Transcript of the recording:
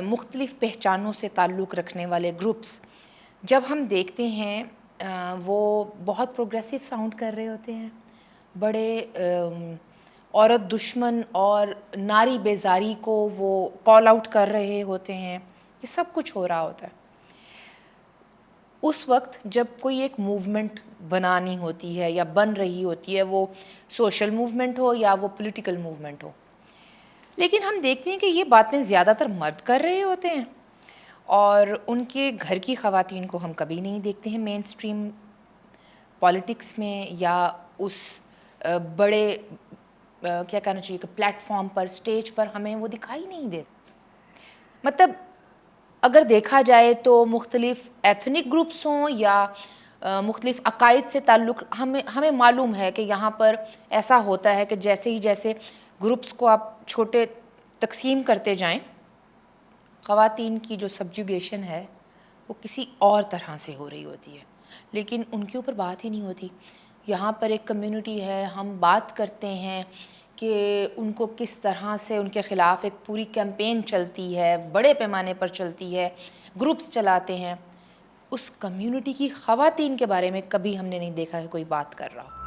مختلف پہچانوں سے تعلق رکھنے والے گروپس جب ہم دیکھتے ہیں وہ بہت پروگریسو ساؤنڈ کر رہے ہوتے ہیں، بڑے عورت دشمن اور ناری بیزاری کو وہ کال آؤٹ کر رہے ہوتے ہیں، یہ سب کچھ ہو رہا ہوتا ہے اس وقت جب کوئی ایک موومنٹ بنانی ہوتی ہے یا بن رہی ہوتی ہے، وہ سوشل موومنٹ ہو یا وہ پولیٹیکل موومنٹ ہو۔ لیکن ہم دیکھتے ہیں کہ یہ باتیں زیادہ تر مرد کر رہے ہوتے ہیں، اور ان کے گھر کی خواتین کو ہم کبھی نہیں دیکھتے ہیں مین سٹریم پالیٹکس میں یا اس بڑے کیا کہنا چاہیے کہ پلیٹ فارم پر، اسٹیج پر ہمیں وہ دکھائی نہیں دیتے۔ مطلب اگر دیکھا جائے تو مختلف ایتھنک گروپس ہوں یا مختلف عقائد سے تعلق، ہمیں معلوم ہے کہ یہاں پر ایسا ہوتا ہے کہ جیسے گروپس کو آپ چھوٹے تقسیم کرتے جائیں، خواتین کی جو سبجوگیشن ہے وہ کسی اور طرح سے ہو رہی ہوتی ہے، لیکن ان کے اوپر بات ہی نہیں ہوتی۔ یہاں پر ایک کمیونٹی ہے، ہم بات کرتے ہیں کہ ان کو کس طرح سے ان کے خلاف ایک پوری کیمپین چلتی ہے، بڑے پیمانے پر چلتی ہے، گروپس چلاتے ہیں۔ اس کمیونٹی کی خواتین کے بارے میں کبھی ہم نے نہیں دیکھا کہ کوئی بات کر رہا ہو۔